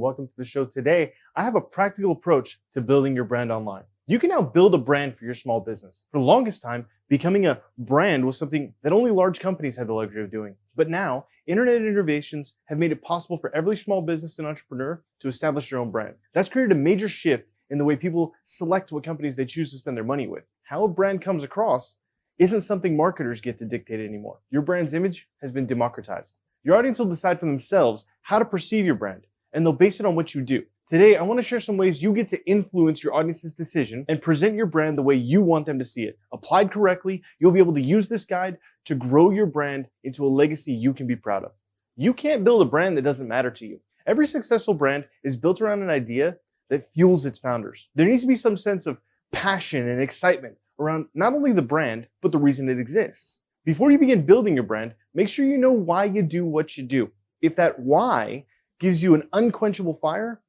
welcome to the show. Today, I have a practical approach to building your brand online. You can now build a brand for your small business. For the longest time, becoming a brand was something that only large companies had the luxury of doing. But now, internet innovations have made it possible for every small business and entrepreneur to establish their own brand. That's created a major shift in the way people select what companies they choose to spend their money with. How a brand comes across isn't something marketers get to dictate anymore. Your brand's image has been democratized. Your audience will decide for themselves how to perceive your brand, and they'll base it on what you do. Today, I want to share some ways you get to influence your audience's decision and present your brand the way you want them to see it. Applied correctly, you'll be able to use this guide to grow your brand into a legacy you can be proud of. You can't build a brand that doesn't matter to you. Every successful brand is built around an idea that fuels its founders. There needs to be some sense of passion and excitement around not only the brand, but the reason it exists. Before you begin building your brand, make sure you know why you do what you do. If that why gives you an unquenchable fire,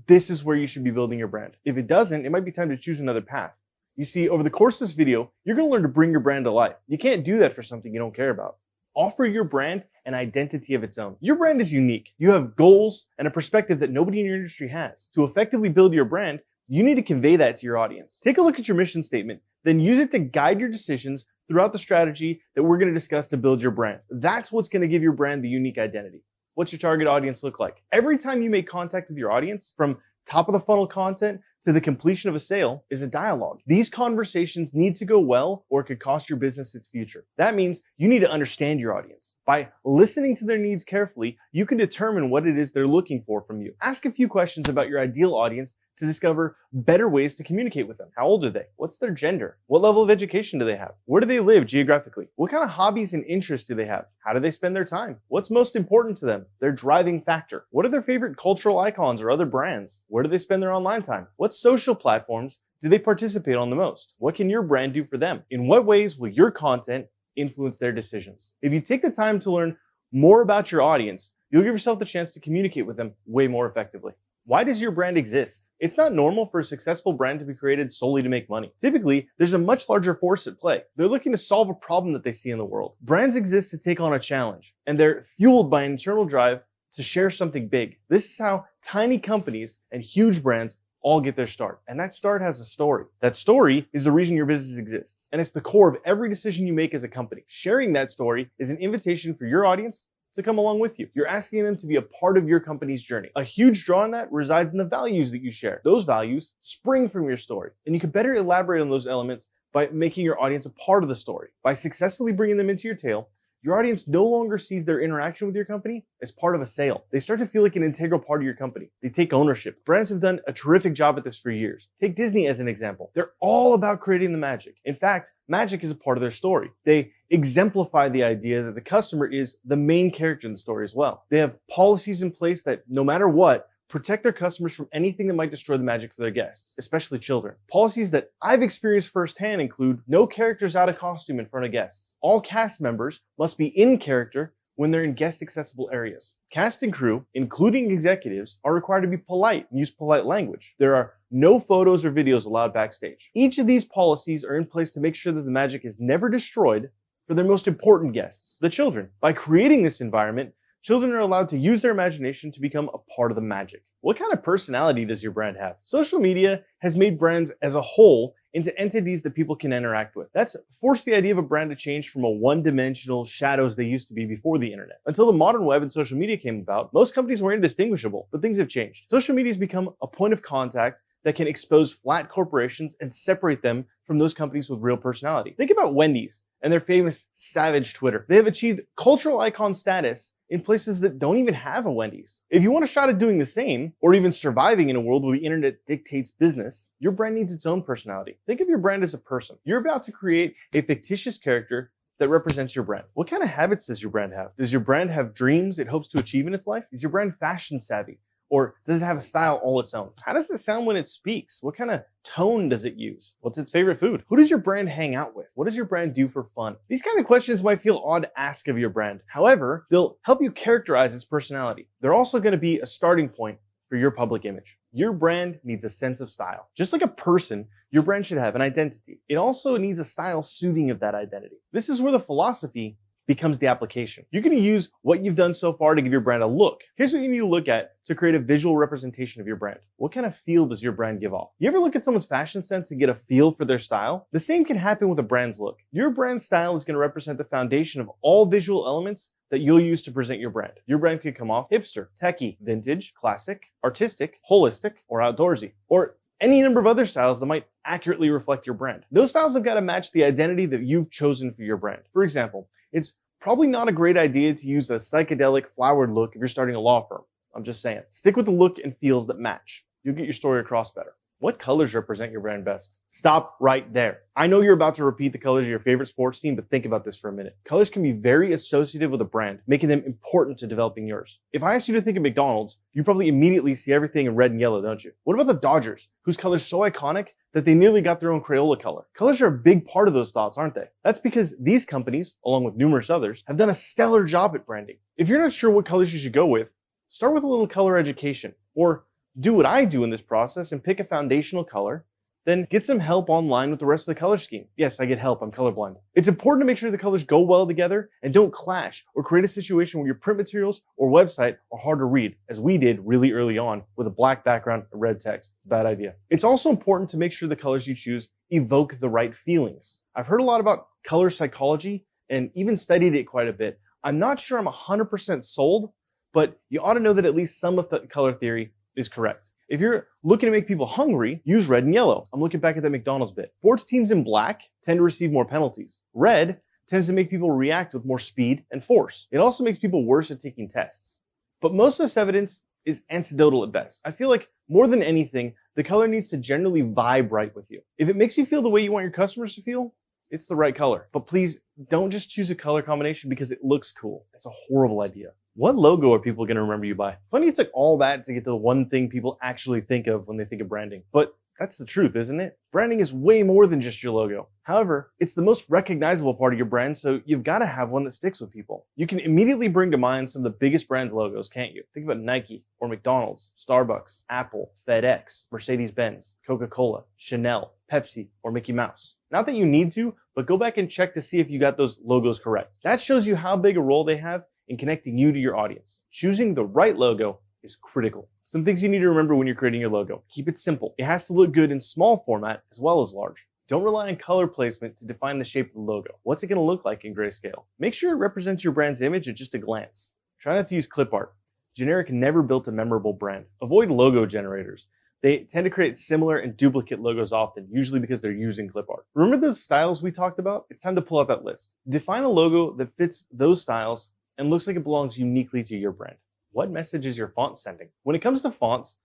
this is where you should be building your brand. If it doesn't, it might be time to choose another path. You see, over the course of this video, you're going to learn to bring your brand to life. You can't do that for something you don't care about. Offer your brand an identity of its own. Your brand is unique. You have goals and a perspective that nobody in your industry has. To effectively build your brand, you need to convey that to your audience. Take a look at your mission statement, then use it to guide your decisions throughout the strategy that we're going to discuss to build your brand. That's what's going to give your brand the unique identity. What's your target audience look like? Every time you make contact with your audience, from top of the funnel content to the completion of a sale, is a dialogue. These conversations need to go well, or it could cost your business its future. That means you need to understand your audience. By listening to their needs carefully, you can determine what it is they're looking for from you. Ask a few questions about your ideal audience to discover better ways to communicate with them. How old are they? What's their gender? What level of education do they have? Where do they live geographically? What kind of hobbies and interests do they have? How do they spend their time? What's most important to them? Their driving factor. What are their favorite cultural icons or other brands? Where do they spend their online time? What social platforms do they participate on the most? What can your brand do for them? In what ways will your content influence their decisions? If you take the time to learn more about your audience, you'll give yourself the chance to communicate with them way more effectively. Why does your brand exist? It's not normal for a successful brand to be created solely to make money. Typically, there's a much larger force at play. They're looking to solve a problem that they see in the world. Brands exist to take on a challenge, and they're fueled by an internal drive to share something big. This is how tiny companies and huge brands all get their start. And that start has a story. That story is the reason your business exists. And it's the core of every decision you make as a company. Sharing that story is an invitation for your audience to come along with you. You're asking them to be a part of your company's journey. A huge draw on that resides in the values that you share. Those values spring from your story. And you can better elaborate on those elements by making your audience a part of the story. By successfully bringing them into your tale, your audience no longer sees their interaction with your company as part of a sale. They start to feel like an integral part of your company. They take ownership. Brands have done a terrific job at this for years. Take Disney as an example. They're all about creating the magic. In fact, magic is a part of their story. They exemplify the idea that the customer is the main character in the story as well. They have policies in place that, no matter what, protect their customers from anything that might destroy the magic for their guests, especially children. Policies that I've experienced firsthand include no characters out of costume in front of guests. All cast members must be in character when they're in guest accessible areas. Cast and crew, including executives, are required to be polite and use polite language. There are no photos or videos allowed backstage. Each of these policies are in place to make sure that the magic is never destroyed for their most important guests, the children. By creating this environment, children are allowed to use their imagination to become a part of the magic. What kind of personality does your brand have? Social media has made brands as a whole into entities that people can interact with. That's forced the idea of a brand to change from a one-dimensional shadows they used to be before the internet. Until the modern web and social media came about, most companies were indistinguishable, but things have changed. Social media has become a point of contact that can expose flat corporations and separate them from those companies with real personality. Think about Wendy's and their famous savage Twitter. They have achieved cultural icon status in places that don't even have a Wendy's. If you want a shot at doing the same, or even surviving in a world where the internet dictates business, your brand needs its own personality. Think of your brand as a person. You're about to create a fictitious character that represents your brand. What kind of habits does your brand have? Does your brand have dreams it hopes to achieve in its life? Is your brand fashion savvy? Or does it have a style all its own? How does it sound when it speaks? What kind of tone does it use? What's its favorite food? Who does your brand hang out with? What does your brand do for fun? These kind of questions might feel odd to ask of your brand. However, they'll help you characterize its personality. They're also going to be a starting point for your public image. Your brand needs a sense of style. Just like a person, your brand should have an identity. It also needs a style suiting of that identity. This is where the philosophy becomes the application. You're going to use what you've done so far to give your brand a look. Here's what you need to look at to create a visual representation of your brand. What kind of feel does your brand give off? You ever look at someone's fashion sense and get a feel for their style? The same can happen with a brand's look. Your brand style is going to represent the foundation of all visual elements that you'll use to present your brand. Your brand could come off hipster, techie, vintage, classic, artistic, holistic, or outdoorsy, or any number of other styles that might accurately reflect your brand. Those styles have got to match the identity that you've chosen for your brand. For example, it's probably not a great idea to use a psychedelic flowered look if you're starting a law firm. I'm just saying. Stick with the look and feels that match. You'll get your story across better. What colors represent your brand best? Stop right there. I know you're about to repeat the colors of your favorite sports team, but think about this for a minute. Colors can be very associative with a brand, making them important to developing yours. If I asked you to think of McDonald's, you probably immediately see everything in red and yellow, don't you? What about the Dodgers, whose colors are so iconic that they nearly got their own Crayola color? Colors are a big part of those thoughts, aren't they? That's because these companies, along with numerous others, have done a stellar job at branding. If you're not sure what colors you should go with, start with a little color education, or do what I do in this process and pick a foundational color, then get some help online with the rest of the color scheme. Yes, I get help, I'm colorblind. It's important to make sure the colors go well together and don't clash or create a situation where your print materials or website are hard to read, as we did really early on with a black background and red text. It's a bad idea. It's also important to make sure the colors you choose evoke the right feelings. I've heard a lot about color psychology and even studied it quite a bit. I'm not sure I'm 100% sold, but you ought to know that at least some of the color theory is correct. If you're looking to make people hungry, use red and yellow. I'm looking back at that McDonald's bit. Sports teams in black tend to receive more penalties. Red tends to make people react with more speed and force. It also makes people worse at taking tests. But most of this evidence is anecdotal at best. I feel like more than anything, the color needs to generally vibe right with you. If it makes you feel the way you want your customers to feel, it's the right color. But please don't just choose a color combination because it looks cool. It's a horrible idea. What logo are people going to remember you by? Funny it took all that to get to the one thing people actually think of when they think of branding. But that's the truth, isn't it? Branding is way more than just your logo. However, it's the most recognizable part of your brand, so you've got to have one that sticks with people. You can immediately bring to mind some of the biggest brands' logos, can't you? Think about Nike, or McDonald's, Starbucks, Apple, FedEx, Mercedes-Benz, Coca-Cola, Chanel, Pepsi, or Mickey Mouse. Not that you need to, but go back and check to see if you got those logos correct. That shows you how big a role they have in connecting you to your audience. Choosing the right logo is critical. Some things you need to remember when you're creating your logo. Keep it simple. It has to look good in small format as well as large. Don't rely on color placement to define the shape of the logo. What's it going to look like in grayscale? Make sure it represents your brand's image at just a glance. Try not to use clip art. Generic never built a memorable brand. Avoid logo generators. They tend to create similar and duplicate logos often, usually because they're using clip art. Remember those styles we talked about? It's time to pull out that list. Define a logo that fits those styles and looks like it belongs uniquely to your brand. What message is your font sending? When it comes to fonts,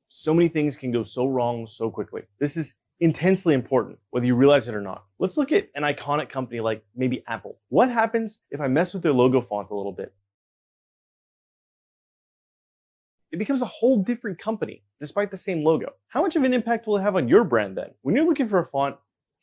so many things can go so wrong so quickly. This is intensely important, whether you realize it or not. Let's look at an iconic company like maybe Apple. What happens if I mess with their logo font a little bit? It becomes a whole different company, despite the same logo. How much of an impact will it have on your brand then? When you're looking for a font,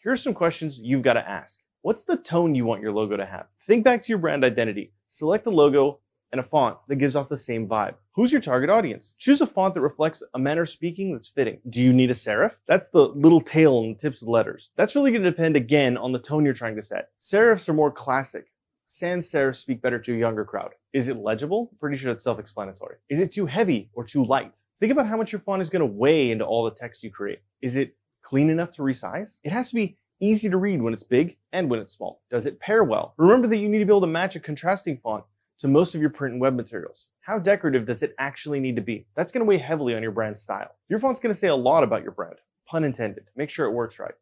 here are some questions you've got to ask. What's the tone you want your logo to have? Think back to your brand identity. Select a logo and a font that gives off the same vibe. Who's your target audience? Choose a font that reflects a manner of speaking that's fitting. Do you need a serif? That's the little tail and the tips of the letters. That's really going to depend again on the tone you're trying to set. Serifs are more classic. Sans serifs speak better to a younger crowd. Is it legible? Pretty sure it's self-explanatory. Is it too heavy or too light? Think about how much your font is going to weigh into all the text you create. Is it clean enough to resize? It has to be easy to read when it's big and when it's small. Does it pair well? Remember that you need to be able to match a contrasting font to most of your print and web materials. How decorative does it actually need to be? That's going to weigh heavily on your brand style. Your font's going to say a lot about your brand. Pun intended. Make sure it works right.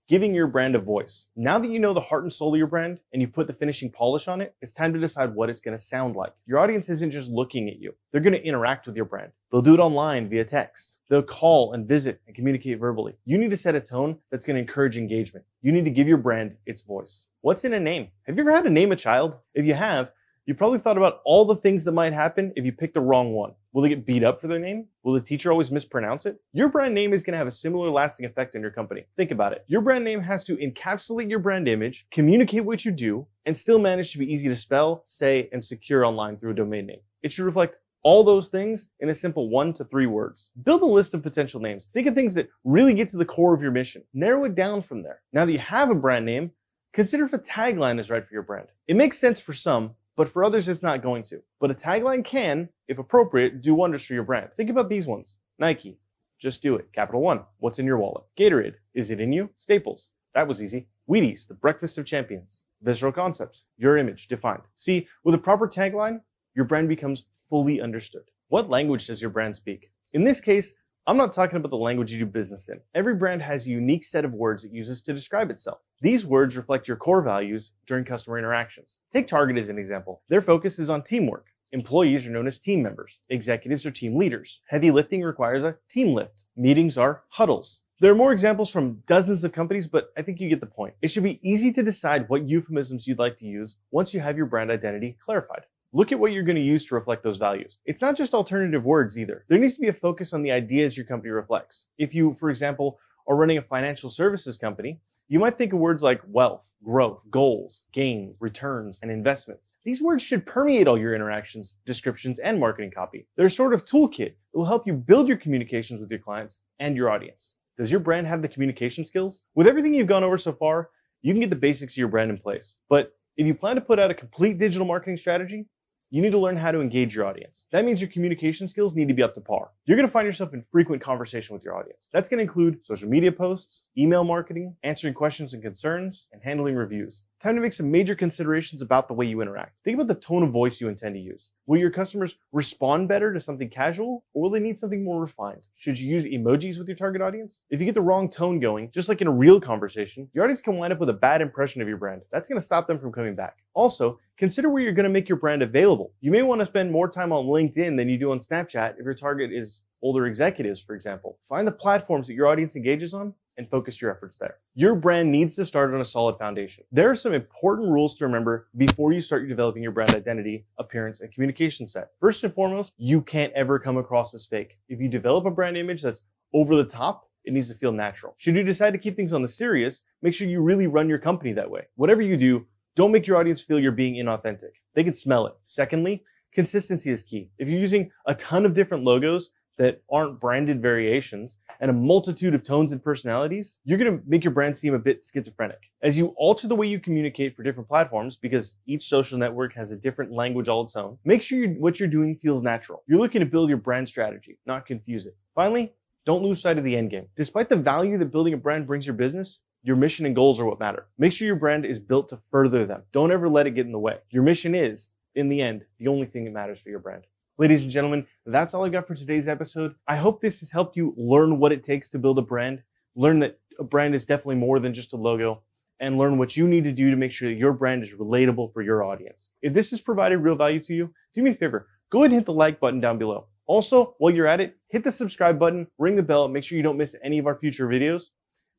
Giving your brand a voice. Now that you know the heart and soul of your brand and you've put the finishing polish on it, it's time to decide what it's going to sound like. Your audience isn't just looking at you. They're going to interact with your brand. They'll do it online via text. They'll call and visit and communicate verbally. You need to set a tone that's going to encourage engagement. You need to give your brand its voice. What's in a name? Have you ever had to name a child? If you have, you probably thought about all the things that might happen if you picked the wrong one. Will they get beat up for their name? Will the teacher always mispronounce it? Your brand name is going to have a similar lasting effect on your company. Think about it. Your brand name has to encapsulate your brand image, communicate what you do, and still manage to be easy to spell, say, and secure online through a domain name. It should reflect all those things in a simple 1 to 3 words. Build a list of potential names. Think of things that really get to the core of your mission. Narrow it down from there. Now that you have a brand name, Consider if a tagline is right for your brand. It makes sense for some, but for others it's not going to. But a tagline can, if appropriate, do wonders for your brand. Think about these ones. Nike, just do it. Capital One, what's in your wallet? Gatorade, is it in you? Staples, that was easy. Wheaties, the breakfast of champions. Visceral Concepts, your image defined. See, with a proper tagline, your brand becomes fully understood. What language does your brand speak? In this case, I'm not talking about the language you do business in. Every brand has a unique set of words it uses to describe itself. These words reflect your core values during customer interactions. Take Target as an example. Their focus is on teamwork. Employees are known as team members. Executives are team leaders. Heavy lifting requires a team lift. Meetings are huddles. There are more examples from dozens of companies, but I think you get the point. It should be easy to decide what euphemisms you'd like to use once you have your brand identity clarified. Look at what you're going to use to reflect those values. It's not just alternative words either. There needs to be a focus on the ideas your company reflects. If you, for example, are running a financial services company, you might think of words like wealth, growth, goals, gains, returns, and investments. These words should permeate all your interactions, descriptions, and marketing copy. They're a sort of toolkit that will help you build your communications with your clients and your audience. Does your brand have the communication skills? With everything you've gone over so far, you can get the basics of your brand in place. But if you plan to put out a complete digital marketing strategy, you need to learn how to engage your audience. That means your communication skills need to be up to par. You're going to find yourself in frequent conversation with your audience. That's going to include social media posts, email marketing, answering questions and concerns, and handling reviews. Time to make some major considerations about the way you interact. Think about the tone of voice you intend to use. Will your customers respond better to something casual, or will they need something more refined? Should you use emojis with your target audience? If you get the wrong tone going, just like in a real conversation, your audience can wind up with a bad impression of your brand. That's going to stop them from coming back. Also, consider where you're going to make your brand available. You may want to spend more time on LinkedIn than you do on Snapchat if your target is older executives, for example. Find the platforms that your audience engages on and focus your efforts there. Your brand needs to start on a solid foundation. There are some important rules to remember before you start developing your brand identity, appearance, and communication set. First and foremost, you can't ever come across as fake. If you develop a brand image that's over the top, it needs to feel natural. Should you decide to keep things on the serious, make sure you really run your company that way. Whatever you do, don't make your audience feel you're being inauthentic. They can smell it. Secondly, consistency is key. If you're using a ton of different logos that aren't branded variations and a multitude of tones and personalities, you're going to make your brand seem a bit schizophrenic. As you alter the way you communicate for different platforms, because each social network has a different language all its own, make sure what you're doing feels natural. You're looking to build your brand strategy, not confuse it. Finally, don't lose sight of the end game. Despite the value that building a brand brings your business, your mission and goals are what matter. Make sure your brand is built to further them. Don't ever let it get in the way. Your mission is, in the end, the only thing that matters for your brand. Ladies and gentlemen, that's all I got for today's episode. I hope this has helped you learn what it takes to build a brand, learn that a brand is definitely more than just a logo, and learn what you need to do to make sure that your brand is relatable for your audience. If this has provided real value to you, do me a favor, go ahead and hit the like button down below. Also, while you're at it, hit the subscribe button, ring the bell, make sure you don't miss any of our future videos,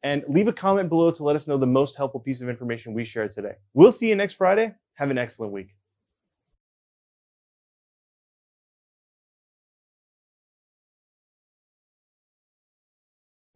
and leave a comment below to let us know the most helpful piece of information we shared today. We'll see you next Friday. Have an excellent week.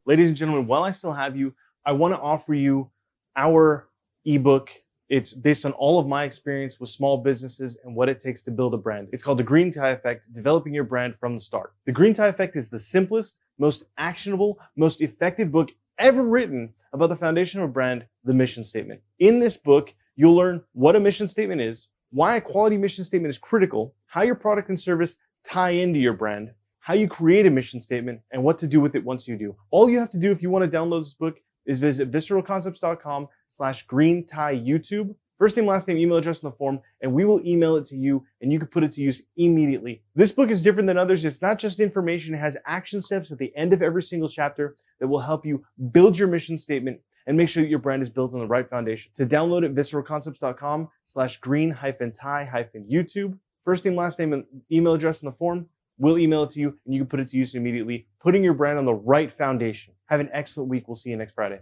Ladies and gentlemen, while I still have you, I want to offer you our ebook. It's based on all of my experience with small businesses and what it takes to build a brand. It's called The Green Tie Effect, Developing Your Brand from the Start. The Green Tie Effect is the simplest, most actionable, most effective book ever written about the foundation of a brand, the mission statement. In this book, you'll learn what a mission statement is, why a quality mission statement is critical, how your product and service tie into your brand, how you create a mission statement, and what to do with it once you do. All you have to do if you want to download this book is visit visceralconcepts.com/greentie-YouTube. First name, last name, email address in the form, and we will email it to you, and you can put it to use immediately. This book is different than others. It's not just information. It has action steps at the end of every single chapter that will help you build your mission statement and make sure that your brand is built on the right foundation. To download it, visceralconcepts.com/green-tie-YouTube. First name, last name, and email address in the form. We'll email it to you, and you can put it to use immediately, putting your brand on the right foundation. Have an excellent week. We'll see you next Friday.